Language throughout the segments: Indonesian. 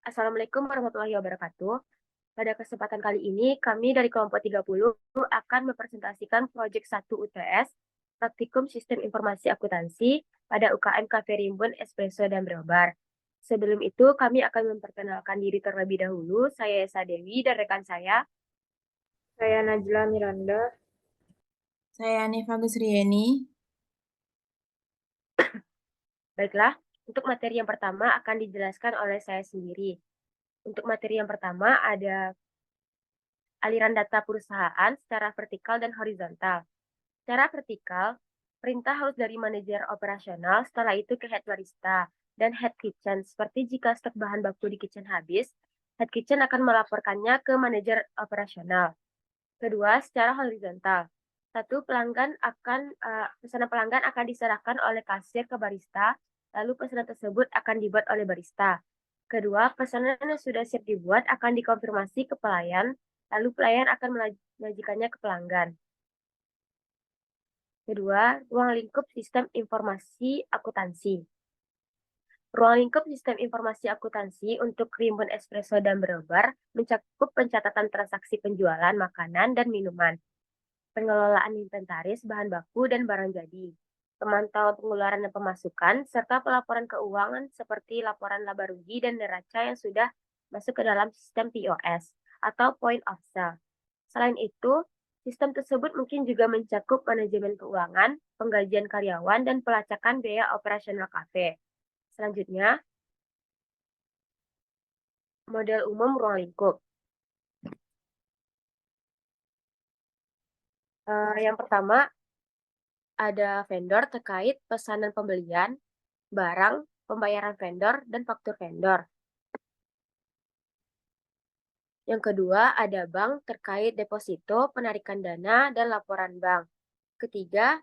Assalamualaikum warahmatullahi wabarakatuh. Pada kesempatan kali ini, kami dari kelompok 30 akan mempresentasikan proyek 1 UTS, Praktikum Sistem Informasi Akuntansi pada UKM Cafe Rimbun Espresso dan Brobar. Sebelum itu, kami akan memperkenalkan diri terlebih dahulu. Saya Esa Dewi dan rekan saya. Saya Najla Miranda. Saya Neva Gusrieni. Baiklah, untuk materi yang pertama akan dijelaskan oleh saya sendiri. Untuk materi yang pertama ada aliran data perusahaan secara vertikal dan horizontal. Secara vertikal, perintah harus dari manajer operasional, setelah itu ke head barista dan head kitchen. Seperti jika stok bahan baku di kitchen habis, head kitchen akan melaporkannya ke manajer operasional. Kedua, secara horizontal. Satu, pesanan pelanggan akan diserahkan oleh kasir ke barista, lalu pesanan tersebut akan dibuat oleh barista. Kedua, pesanan yang sudah siap dibuat akan dikonfirmasi ke pelayan, lalu pelayan akan menyajikannya ke pelanggan. Kedua, ruang lingkup sistem informasi akuntansi. Ruang lingkup sistem informasi akuntansi untuk Rimbun Espresso dan Brobar mencakup pencatatan transaksi penjualan makanan dan minuman, pengelolaan inventaris bahan baku dan barang jadi, pemantauan pengeluaran dan pemasukan, serta pelaporan keuangan seperti laporan laba rugi dan neraca yang sudah masuk ke dalam sistem POS atau Point of Sale. Selain itu, sistem tersebut mungkin juga mencakup manajemen keuangan, penggajian karyawan, dan pelacakan biaya operasional kafe. Selanjutnya, model umum ruang lingkup. Yang pertama, ada vendor terkait pesanan pembelian, barang, pembayaran vendor, dan faktur vendor. Yang kedua, ada bank terkait deposito, penarikan dana, dan laporan bank. Ketiga,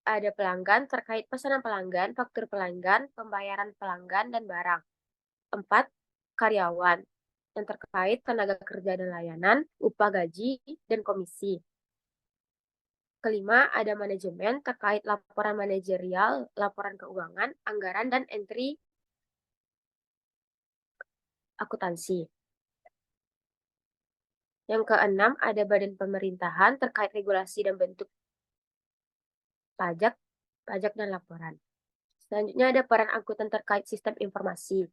ada pelanggan terkait pesanan pelanggan, faktur pelanggan, pembayaran pelanggan, dan barang. Empat, karyawan yang terkait tenaga kerja dan layanan, upah gaji, dan komisi. Kelima, ada manajemen terkait laporan manajerial, laporan keuangan, anggaran, dan entry akuntansi. Yang keenam, ada badan pemerintahan terkait regulasi dan bentuk pajak, pajak dan laporan. Selanjutnya ada peran akuntan terkait sistem informasi,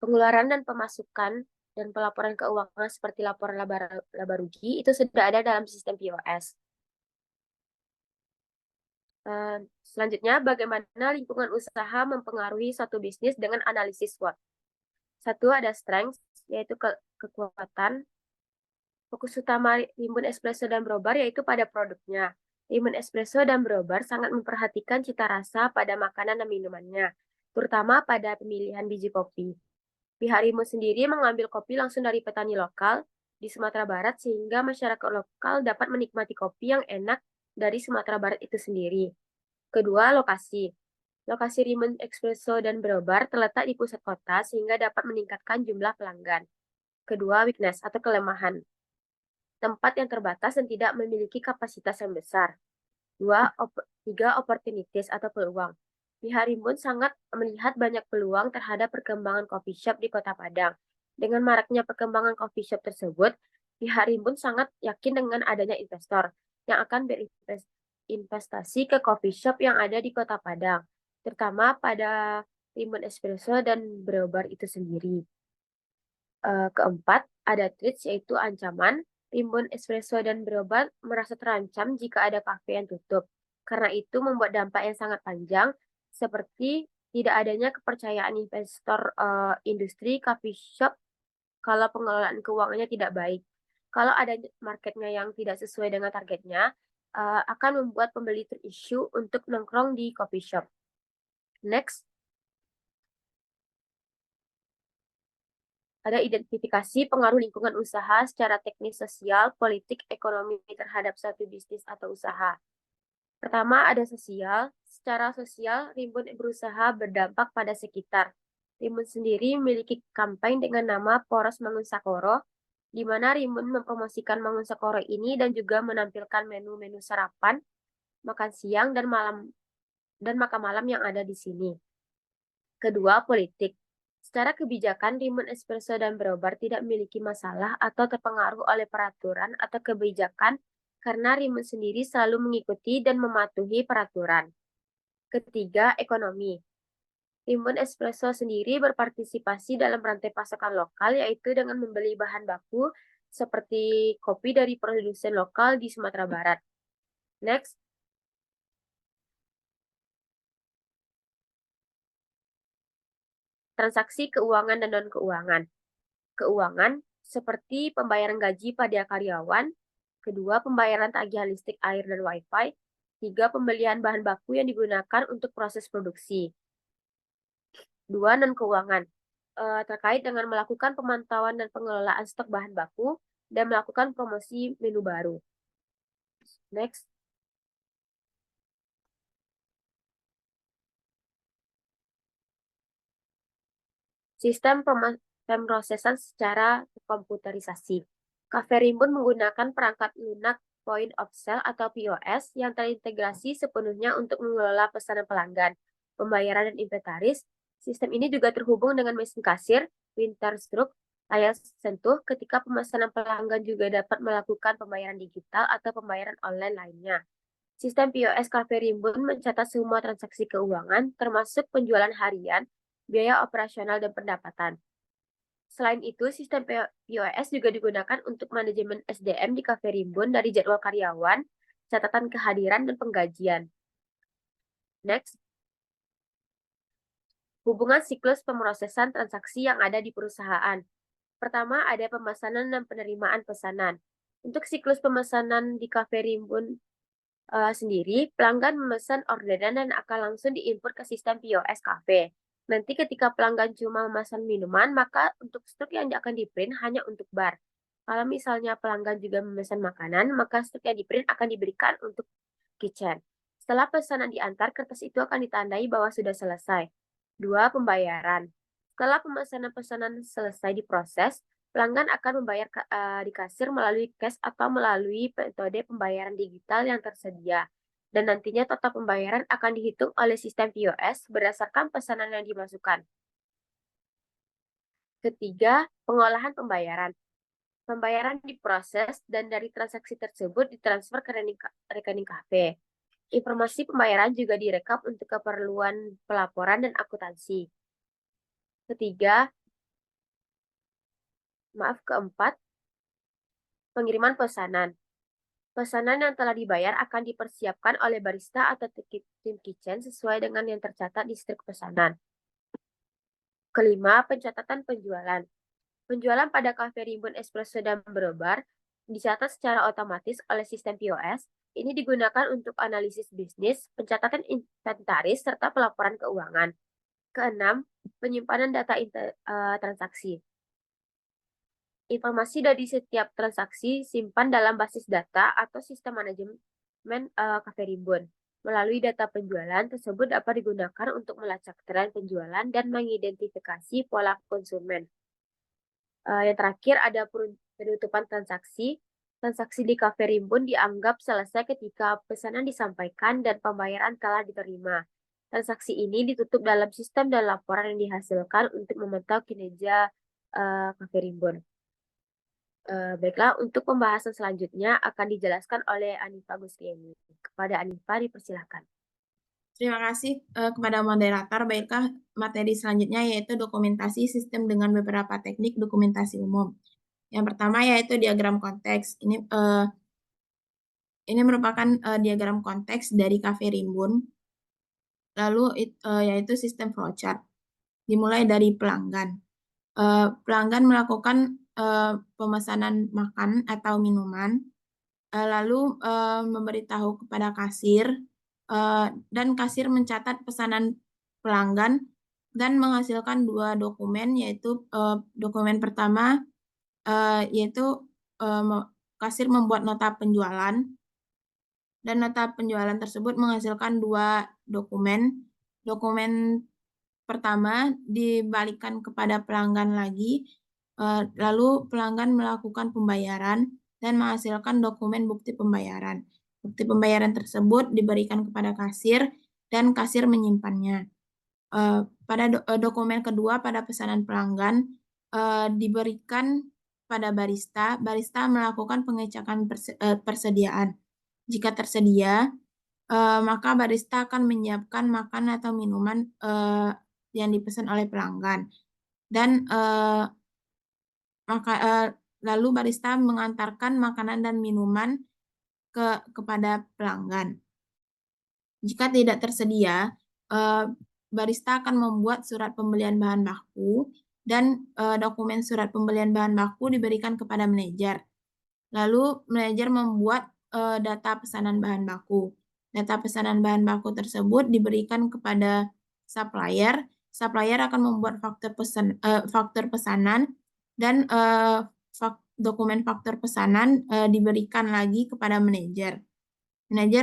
pengeluaran dan pemasukan, dan pelaporan keuangan seperti laporan laba rugi itu sudah ada dalam sistem POS. Selanjutnya, bagaimana lingkungan usaha mempengaruhi suatu bisnis dengan analisis SWOT. Satu, ada strength, yaitu kekuatan. Fokus utama Rimbun Espresso dan Brobar yaitu pada produknya. Rimbun Espresso dan Brobar sangat memperhatikan cita rasa pada makanan dan minumannya, terutama pada pemilihan biji kopi. Pihak Rimbun sendiri mengambil kopi langsung dari petani lokal di Sumatera Barat sehingga masyarakat lokal dapat menikmati kopi yang enak dari Sumatera Barat itu sendiri. Kedua, lokasi. Lokasi Rimbun Espresso dan Brobar terletak di pusat kota sehingga dapat meningkatkan jumlah pelanggan. Kedua, weakness atau kelemahan. Tempat yang terbatas dan tidak memiliki kapasitas yang besar. Tiga, opportunities atau peluang. Pihak Rimbun sangat melihat banyak peluang terhadap perkembangan coffee shop di Kota Padang. Dengan maraknya perkembangan coffee shop tersebut, pihak Rimbun sangat yakin dengan adanya investor yang akan berinvestasi ke coffee shop yang ada di Kota Padang, terutama pada Rimbun Espresso dan Brobar itu sendiri. Keempat, ada threats yaitu ancaman. Rimbun Espresso dan Brobar merasa terancam jika ada kafe yang tutup. Karena itu membuat dampak yang sangat panjang, seperti tidak adanya kepercayaan investor industri coffee shop kalau pengelolaan keuangannya tidak baik. Kalau ada marketnya yang tidak sesuai dengan targetnya, akan membuat pembeli terisu untuk nongkrong di coffee shop. Next, ada identifikasi pengaruh lingkungan usaha secara teknis sosial, politik, ekonomi terhadap satu bisnis atau usaha. Pertama, ada sosial. Secara sosial, Rimbun berusaha berdampak pada sekitar. Rimbun sendiri memiliki kampanye dengan nama Poros Mangunsakoro, di mana Rimbun mempromosikan Mangunsakoro ini dan juga menampilkan menu-menu sarapan, makan siang, dan makan malam yang ada di sini. Kedua, politik. Secara kebijakan, Rimbun Espresso dan Brobar tidak memiliki masalah atau terpengaruh oleh peraturan atau kebijakan karena Rimbun sendiri selalu mengikuti dan mematuhi peraturan. Ketiga, ekonomi. Rimbun Espresso sendiri berpartisipasi dalam rantai pasokan lokal, yaitu dengan membeli bahan baku seperti kopi dari produsen lokal di Sumatera Barat. Next, transaksi keuangan dan non-keuangan. Keuangan seperti pembayaran gaji pada karyawan, kedua pembayaran tagihan listrik, air, dan wifi, tiga pembelian bahan baku yang digunakan untuk proses produksi. Dua, non-keuangan terkait dengan melakukan pemantauan dan pengelolaan stok bahan baku dan melakukan promosi menu baru. Next. Sistem pemrosesan secara komputerisasi. Cafe Rimbun menggunakan perangkat lunak Point of Sale atau POS yang terintegrasi sepenuhnya untuk mengelola pesanan pelanggan, pembayaran, dan inventaris. Sistem ini juga terhubung dengan mesin kasir, printer stroke, layar sentuh ketika pemesanan pelanggan juga dapat melakukan pembayaran digital atau pembayaran online lainnya. Sistem POS Cafe Rimbun mencatat semua transaksi keuangan, termasuk penjualan harian, biaya operasional, dan pendapatan. Selain itu, sistem POS juga digunakan untuk manajemen SDM di Cafe Rimbun dari jadwal karyawan, catatan kehadiran, dan penggajian. Next. Hubungan siklus pemrosesan transaksi yang ada di perusahaan. Pertama, ada pemesanan dan penerimaan pesanan. Untuk siklus pemesanan di Cafe Rimbun sendiri, pelanggan memesan orderan dan akan langsung diinput ke sistem POS Cafe. Nanti ketika pelanggan cuma memesan minuman, maka untuk stok yang akan di-print hanya untuk bar. Kalau misalnya pelanggan juga memesan makanan, maka stok yang di-print akan diberikan untuk kitchen. Setelah pesanan diantar, kertas itu akan ditandai bahwa sudah selesai. Dua, pembayaran. Setelah pemesanan-pesanan selesai diproses, pelanggan akan membayar di kasir melalui cash atau melalui metode pembayaran digital yang tersedia. Dan nantinya total pembayaran akan dihitung oleh sistem POS berdasarkan pesanan yang dimasukkan. Ketiga, pengolahan pembayaran. Pembayaran diproses dan dari transaksi tersebut ditransfer ke rekening kafe. Informasi pembayaran juga direkap untuk keperluan pelaporan dan akuntansi. Keempat, pengiriman pesanan. Pesanan yang telah dibayar akan dipersiapkan oleh barista atau tim kitchen sesuai dengan yang tercatat di strip pesanan. Kelima, pencatatan penjualan. Penjualan pada Cafe Rimbun Espresso dan Brobar dicatat secara otomatis oleh sistem POS. Ini digunakan untuk analisis bisnis, pencatatan inventaris, serta pelaporan keuangan. Keenam, penyimpanan data transaksi. Informasi dari setiap transaksi simpan dalam basis data atau sistem manajemen Cafe Rimbun. Melalui data penjualan tersebut dapat digunakan untuk melacak tren penjualan dan mengidentifikasi pola konsumen. Yang terakhir ada penutupan transaksi. Transaksi di Cafe Rimbun dianggap selesai ketika pesanan disampaikan dan pembayaran telah diterima. Transaksi ini ditutup dalam sistem dan laporan yang dihasilkan untuk memantau kinerja Cafe Rimbun. Baiklah, untuk pembahasan selanjutnya akan dijelaskan oleh Anifa Gusrieni. Kepada Anifa, dipersilakan. Terima kasih kepada moderator. Baiklah, materi selanjutnya yaitu dokumentasi sistem dengan beberapa teknik dokumentasi umum. Yang pertama yaitu diagram konteks. Ini merupakan diagram konteks dari Cafe Rimbun. Lalu yaitu sistem flowchart. Dimulai dari pelanggan. Pelanggan melakukan pemesanan makan atau minuman, lalu memberitahu kepada kasir, dan kasir mencatat pesanan pelanggan dan menghasilkan dua dokumen, yaitu dokumen pertama yaitu kasir membuat nota penjualan, dan nota penjualan tersebut menghasilkan dua dokumen. Dokumen pertama dibalikan kepada pelanggan lagi, lalu pelanggan melakukan pembayaran dan menghasilkan dokumen bukti pembayaran. Bukti pembayaran tersebut diberikan kepada kasir dan kasir menyimpannya. Pada dokumen kedua pada pesanan pelanggan diberikan pada barista. Barista melakukan pengecekan persediaan. Jika tersedia, maka barista akan menyiapkan makanan atau minuman yang dipesan oleh pelanggan. Dan lalu barista mengantarkan makanan dan minuman kepada pelanggan. Jika tidak tersedia, barista akan membuat surat pembelian bahan baku dan dokumen surat pembelian bahan baku diberikan kepada manajer. Lalu manajer membuat data pesanan bahan baku. Data pesanan bahan baku tersebut diberikan kepada supplier. Supplier akan membuat faktur pesanan dan dokumen faktur pesanan diberikan lagi kepada manajer. Manajer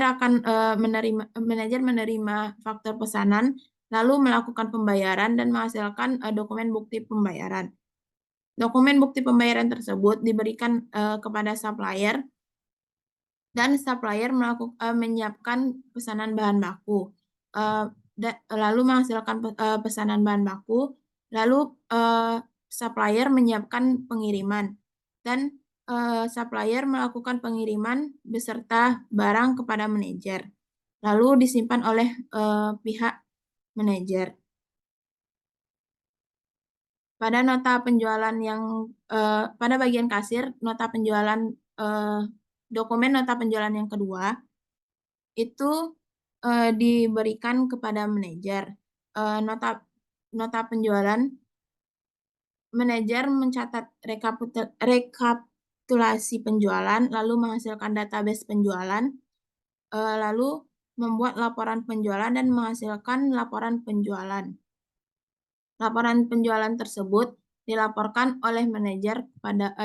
menerima faktur pesanan, lalu melakukan pembayaran dan menghasilkan dokumen bukti pembayaran. Dokumen bukti pembayaran tersebut diberikan kepada supplier dan supplier menyiapkan pesanan bahan baku, lalu menghasilkan pesanan bahan baku, lalu supplier menyiapkan pengiriman dan supplier melakukan pengiriman beserta barang kepada manajer, lalu disimpan oleh pihak manajer. Pada nota penjualan pada bagian kasir, nota penjualan dokumen nota penjualan yang kedua itu diberikan kepada manajer. Nota penjualan, manajer mencatat rekapitulasi penjualan, lalu menghasilkan database penjualan, lalu membuat laporan penjualan dan menghasilkan laporan penjualan. Laporan penjualan tersebut dilaporkan oleh manajer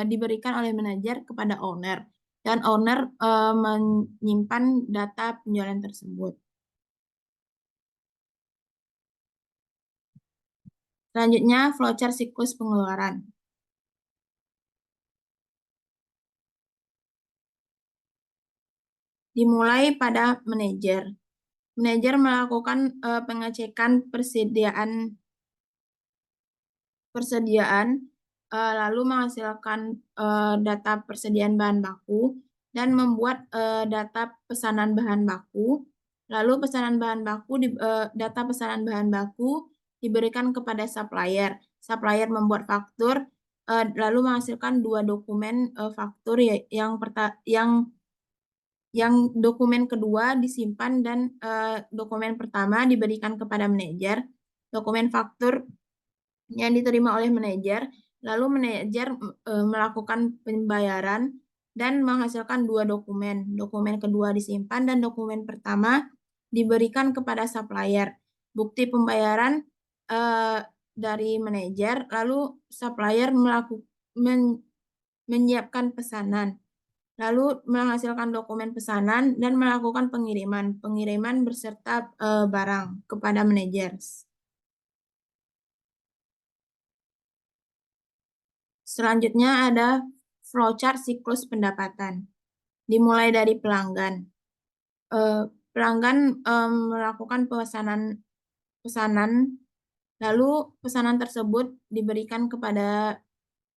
diberikan oleh manajer kepada owner, dan owner menyimpan data penjualan tersebut. Selanjutnya, flowchart siklus pengeluaran. Dimulai pada manajer. Manajer melakukan pengecekan persediaan, lalu menghasilkan data persediaan bahan baku dan membuat data pesanan bahan baku. Lalu data pesanan bahan baku diberikan kepada supplier. Supplier membuat faktur, lalu menghasilkan dua dokumen faktur yang dokumen kedua disimpan dan dokumen pertama diberikan kepada manajer. Dokumen faktur yang diterima oleh manajer, lalu manajer melakukan pembayaran dan menghasilkan dua dokumen. Dokumen kedua disimpan dan dokumen pertama diberikan kepada supplier. Bukti pembayaran dari manajer, lalu supplier menyiapkan pesanan, lalu menghasilkan dokumen pesanan dan melakukan pengiriman beserta barang kepada manajer. Selanjutnya ada flowchart siklus pendapatan. Dimulai dari pelanggan. Pelanggan melakukan pesanan, lalu pesanan tersebut diberikan kepada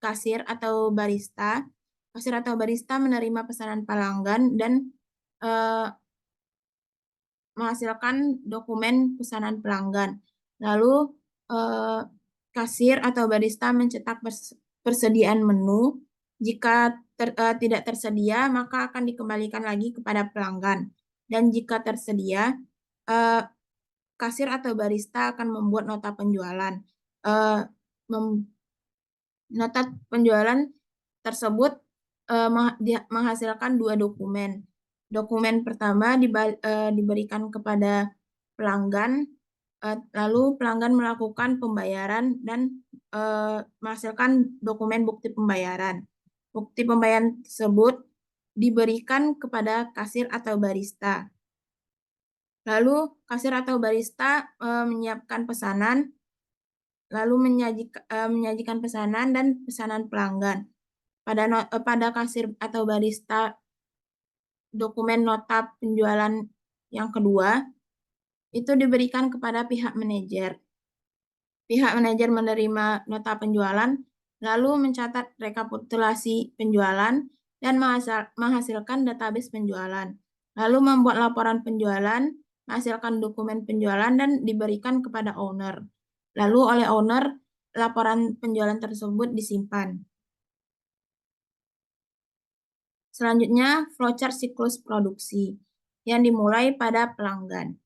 kasir atau barista. Kasir atau barista menerima pesanan pelanggan dan menghasilkan dokumen pesanan pelanggan. Lalu kasir atau barista mencetak persediaan menu. Jika tidak tersedia, maka akan dikembalikan lagi kepada pelanggan. Dan jika tersedia, kasir atau barista akan membuat nota penjualan. Nota penjualan tersebut menghasilkan dua dokumen. Dokumen pertama diberikan kepada pelanggan, lalu pelanggan melakukan pembayaran dan menghasilkan dokumen bukti pembayaran. Bukti pembayaran tersebut diberikan kepada kasir atau barista. Lalu kasir atau barista menyiapkan pesanan, lalu menyajikan pesanan dan pesanan pelanggan. Pada kasir atau barista, dokumen nota penjualan yang kedua itu diberikan kepada pihak manajer. Pihak manajer menerima nota penjualan, lalu mencatat rekapitulasi penjualan, dan menghasilkan database penjualan. Lalu membuat laporan penjualan, menghasilkan dokumen penjualan, dan diberikan kepada owner. Lalu oleh owner, laporan penjualan tersebut disimpan. Selanjutnya, flowchart siklus produksi yang dimulai pada pelanggan.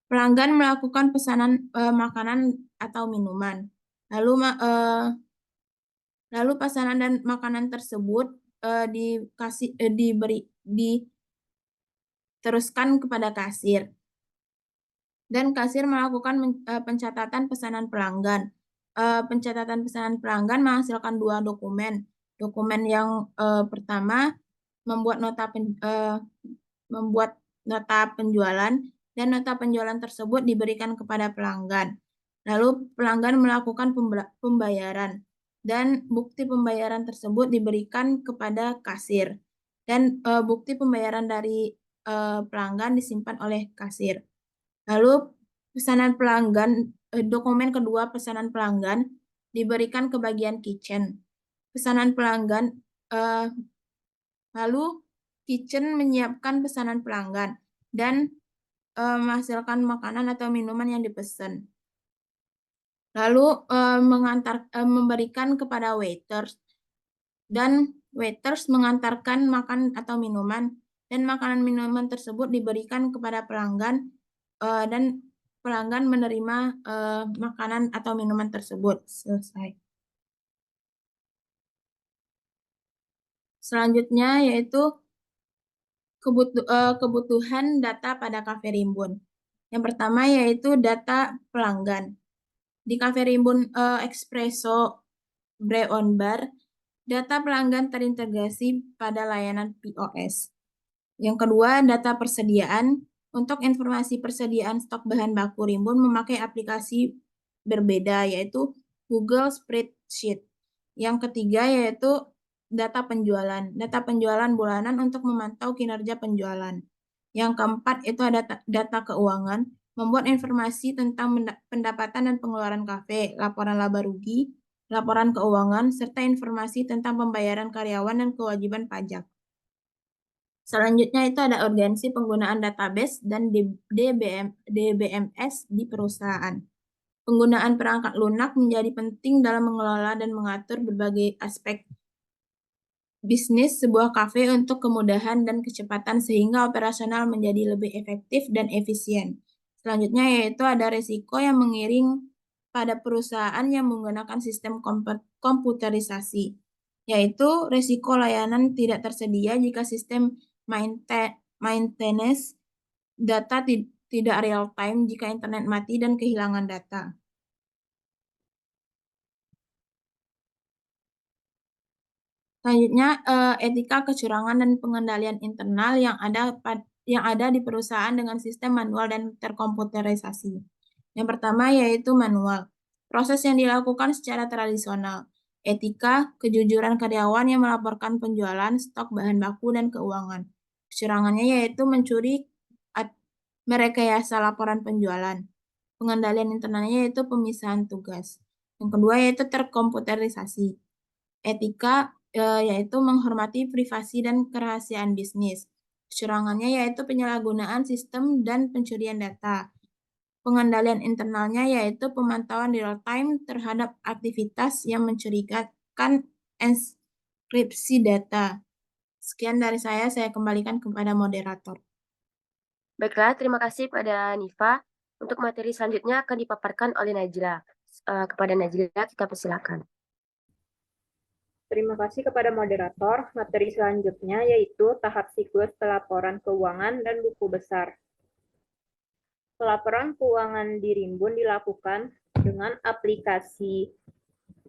Pelanggan melakukan pesanan makanan atau minuman. Lalu pesanan dan makanan tersebut diteruskan kepada kasir. Dan kasir melakukan pencatatan pesanan pelanggan. Pencatatan pesanan pelanggan menghasilkan dua dokumen. Dokumen yang pertama membuat nota penjualan, dan nota penjualan tersebut diberikan kepada pelanggan. Lalu pelanggan melakukan pembayaran, dan bukti pembayaran tersebut diberikan kepada kasir. Dan bukti pembayaran dari pelanggan disimpan oleh kasir. Lalu pesanan pelanggan, dokumen kedua pesanan pelanggan diberikan ke bagian kitchen. Pesanan pelanggan, lalu kitchen menyiapkan pesanan pelanggan dan menghasilkan makanan atau minuman yang dipesan. Lalu memberikan kepada waiters, dan waiters mengantarkan makan atau minuman, dan makanan minuman tersebut diberikan kepada pelanggan, dan pelanggan menerima makanan atau minuman tersebut. Selesai. Selanjutnya yaitu kebutuhan data pada Cafe Rimbun. Yang pertama yaitu data pelanggan. Di Cafe Rimbun Espresso Brew Bar, data pelanggan terintegrasi pada layanan POS. Yang kedua, data persediaan. Untuk informasi persediaan stok bahan baku Rimbun memakai aplikasi berbeda, yaitu Google Spreadsheet. Yang ketiga yaitu data penjualan. Data penjualan bulanan untuk memantau kinerja penjualan. Yang keempat itu ada data keuangan, membuat informasi tentang pendapatan dan pengeluaran kafe, laporan laba rugi, laporan keuangan, serta informasi tentang pembayaran karyawan dan kewajiban pajak. Selanjutnya itu ada urgensi penggunaan database dan DBMS di perusahaan. Penggunaan perangkat lunak menjadi penting dalam mengelola dan mengatur berbagai aspek bisnis sebuah kafe untuk kemudahan dan kecepatan sehingga operasional menjadi lebih efektif dan efisien. Selanjutnya yaitu ada resiko yang mengiring pada perusahaan yang menggunakan sistem komputerisasi, yaitu resiko layanan tidak tersedia jika sistem maintenance data tidak real time jika internet mati dan kehilangan data. Selanjutnya, etika kecurangan dan pengendalian internal yang ada di perusahaan dengan sistem manual dan terkomputerisasi. Yang pertama yaitu manual. Proses yang dilakukan secara tradisional. Etika, kejujuran karyawan yang melaporkan penjualan, stok bahan baku, dan keuangan. Kecurangannya yaitu mencuri, merekayasa laporan penjualan. Pengendalian internalnya yaitu pemisahan tugas. Yang kedua yaitu terkomputerisasi. Etika yaitu menghormati privasi dan kerahasiaan bisnis. Kecurangannya yaitu penyalahgunaan sistem dan pencurian data. Pengendalian internalnya yaitu pemantauan real time terhadap aktivitas yang mencurigakan enskripsi data. Sekian dari saya kembalikan kepada moderator. Baiklah, terima kasih pada Nifa. Untuk materi selanjutnya akan dipaparkan oleh Najla. Kepada Najla, kita persilakan. Terima kasih kepada moderator. Materi selanjutnya yaitu tahap siklus pelaporan keuangan dan buku besar. Pelaporan keuangan di Rimbun dilakukan dengan aplikasi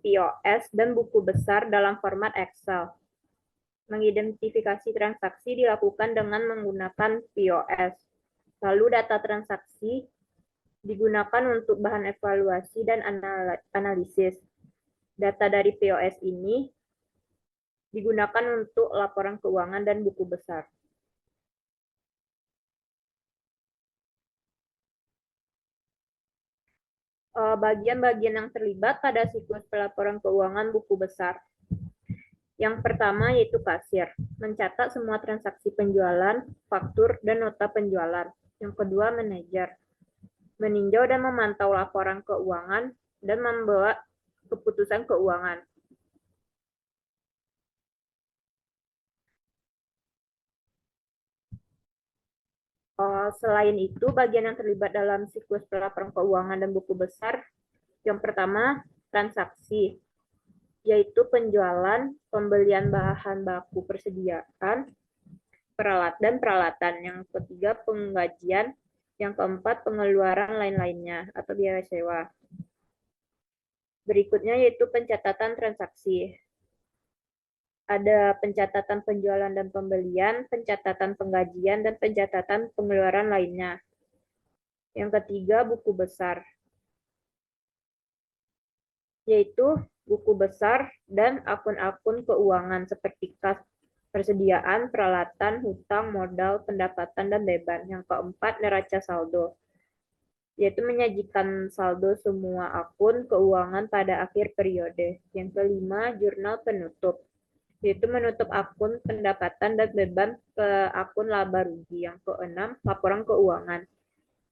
POS dan buku besar dalam format Excel. Mengidentifikasi transaksi dilakukan dengan menggunakan POS. Lalu data transaksi digunakan untuk bahan evaluasi dan analisis. Data dari POS ini digunakan untuk laporan keuangan dan buku besar. bagian-bagian yang terlibat pada siklus pelaporan keuangan buku besar. Yang pertama yaitu kasir, mencatat semua transaksi penjualan, faktur, dan nota penjualan. Yang kedua manajer, meninjau dan memantau laporan keuangan dan membuat keputusan keuangan. Selain itu, bagian yang terlibat dalam siklus pelaporan keuangan dan buku besar, yang pertama transaksi, yaitu penjualan, pembelian bahan baku persediaan, peralatan. Yang ketiga penggajian, yang keempat pengeluaran lain-lainnya atau biaya sewa. Berikutnya yaitu pencatatan transaksi. Ada pencatatan penjualan dan pembelian, pencatatan penggajian, dan pencatatan pengeluaran lainnya. Yang ketiga, buku besar, yaitu buku besar dan akun-akun keuangan seperti kas persediaan, peralatan, hutang, modal, pendapatan, dan beban. Yang keempat, neraca saldo, yaitu menyajikan saldo semua akun keuangan pada akhir periode. Yang kelima, jurnal penutup, yaitu menutup akun pendapatan dan beban ke akun laba rugi. Yang keenam, laporan keuangan,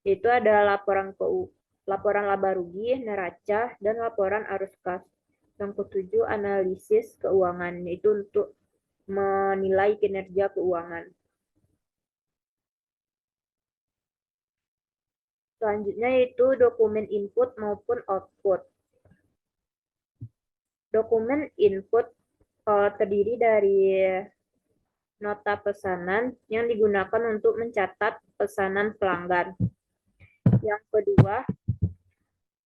yaitu ada laporan laba rugi, neraca, dan laporan arus kas. Yang ketujuh, analisis keuangan, yaitu untuk menilai kinerja keuangan. Selanjutnya yaitu dokumen input maupun output. Dokumen input terdiri dari nota pesanan yang digunakan untuk mencatat pesanan pelanggan. Yang kedua,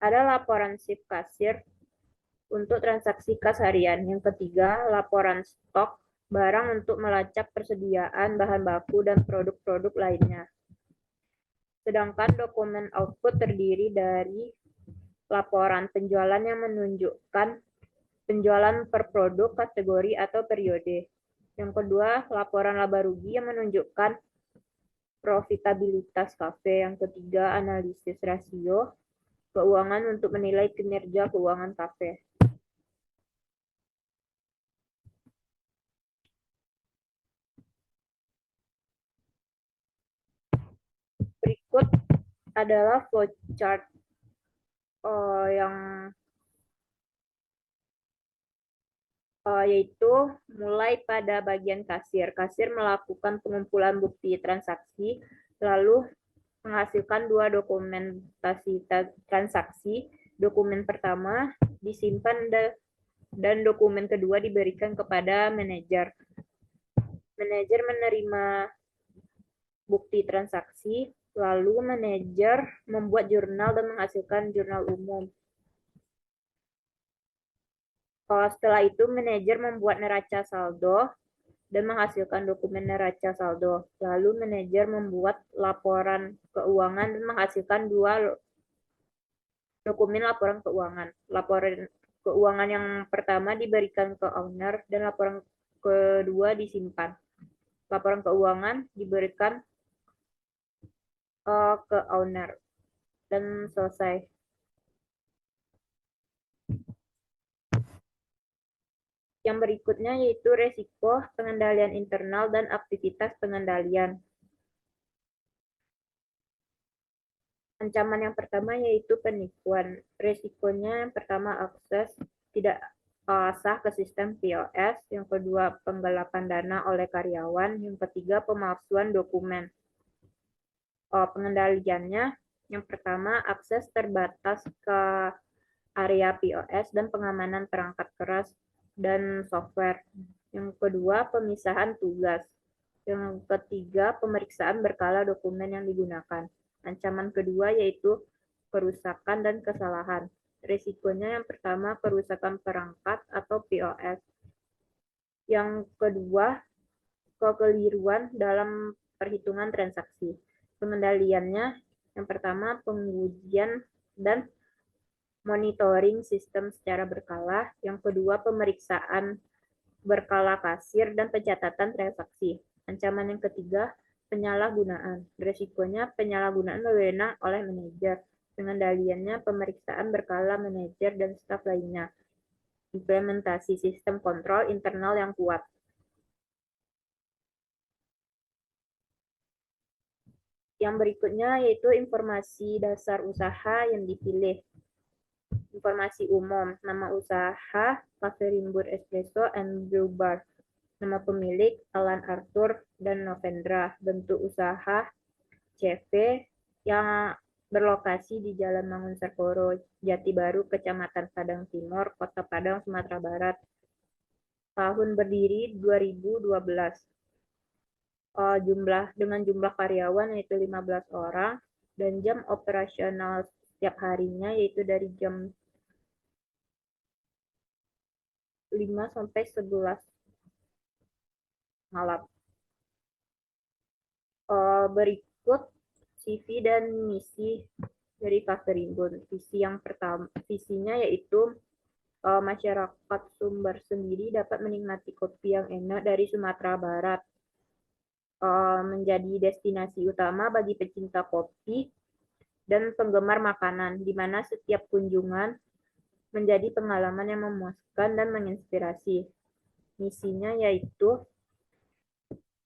ada laporan shift kasir untuk transaksi kas harian. Yang ketiga, laporan stok barang untuk melacak persediaan bahan baku dan produk-produk lainnya. Sedangkan dokumen output terdiri dari laporan penjualan yang menunjukkan penjualan per produk, kategori, atau periode. Yang kedua, laporan laba rugi yang menunjukkan profitabilitas kafe. Yang ketiga, analisis rasio keuangan untuk menilai kinerja keuangan kafe. Berikut adalah flowchart yang yaitu mulai pada bagian kasir. Kasir melakukan pengumpulan bukti transaksi, lalu menghasilkan dua dokumentasi transaksi. Dokumen pertama disimpan dan dokumen kedua diberikan kepada manajer. Manajer menerima bukti transaksi, lalu manajer membuat jurnal dan menghasilkan jurnal umum. Setelah itu, manajer membuat neraca saldo dan menghasilkan dokumen neraca saldo. Lalu, manajer membuat laporan keuangan dan menghasilkan dua dokumen laporan keuangan. Laporan keuangan yang pertama diberikan ke owner dan laporan kedua disimpan. Laporan keuangan diberikan ke owner dan selesai. Yang berikutnya yaitu resiko, pengendalian internal, dan aktivitas pengendalian. Ancaman yang pertama yaitu penipuan. Resikonya yang pertama akses tidak sah ke sistem POS, yang kedua penggelapan dana oleh karyawan, yang ketiga pemalsuan dokumen. Pengendaliannya yang pertama akses terbatas ke area POS dan pengamanan perangkat keras dan software. Yang kedua, pemisahan tugas. Yang ketiga, pemeriksaan berkala dokumen yang digunakan. Ancaman kedua yaitu kerusakan dan kesalahan. Risikonya yang pertama, kerusakan perangkat atau POS. Yang kedua, kekeliruan dalam perhitungan transaksi. Pengendaliannya yang pertama, pengujian dan monitoring sistem secara berkala. Yang kedua, pemeriksaan berkala kasir dan pencatatan transaksi. Ancaman yang ketiga, penyalahgunaan. Risikonya penyalahgunaan wewenang oleh manajer. Pengendaliannya pemeriksaan berkala manajer dan staf lainnya. Implementasi sistem kontrol internal yang kuat. Yang berikutnya yaitu informasi dasar usaha yang dipilih. Informasi umum, nama usaha, Cafe Rimbun Espresso and Brew Bar. Nama pemilik, Alan Arthur dan Novendra. Bentuk usaha, CV, yang berlokasi di Jalan Mangunserkoro, Jati Baru, Kecamatan Padang Timur, Kota Padang, Sumatera Barat. Tahun berdiri 2012. Dengan jumlah karyawan yaitu 15 orang dan jam operasional setiap harinya yaitu dari jam 5 sampai 11 malam. Berikut CV dan misi dari Cafe Rimbun. Visinya yaitu masyarakat Sumber sendiri dapat menikmati kopi yang enak dari Sumatera Barat. Menjadi destinasi utama bagi pecinta kopi dan penggemar makanan, di mana setiap kunjungan menjadi pengalaman yang memuaskan dan menginspirasi. Misinya yaitu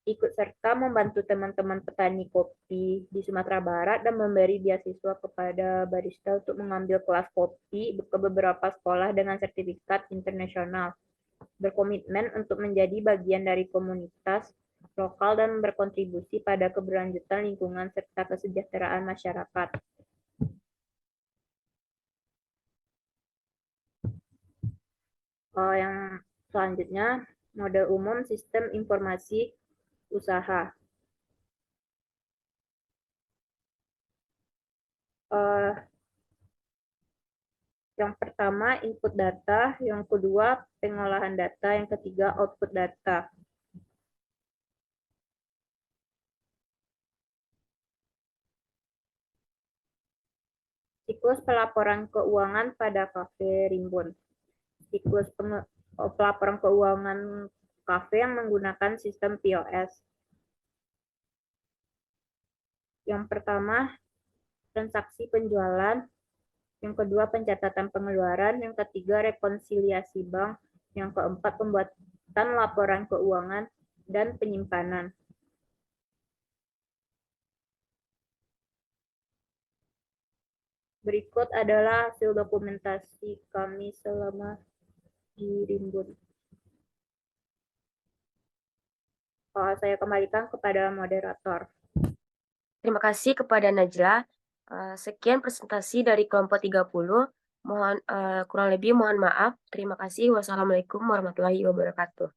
ikut serta membantu teman-teman petani kopi di Sumatera Barat dan memberi beasiswa kepada barista untuk mengambil kelas kopi ke beberapa sekolah dengan sertifikat internasional. Berkomitmen untuk menjadi bagian dari komunitas lokal dan berkontribusi pada keberlanjutan lingkungan serta kesejahteraan masyarakat. Yang selanjutnya, model umum sistem informasi usaha. Yang pertama, input data. Yang kedua, pengolahan data. Yang ketiga, output data. Siklus pelaporan keuangan pada Cafe Rimbun. Siklus pelaporan keuangan kafe yang menggunakan sistem POS. Yang pertama, transaksi penjualan. Yang kedua, pencatatan pengeluaran. Yang ketiga, rekonsiliasi bank. Yang keempat, pembuatan laporan keuangan dan penyimpanan. Berikut adalah hasil dokumentasi kami selama di Rimbun. Saya kembalikan kepada moderator. Terima kasih kepada Najla. Sekian presentasi dari kelompok 30. Kurang lebih mohon maaf. Terima kasih. Wassalamualaikum warahmatullahi wabarakatuh.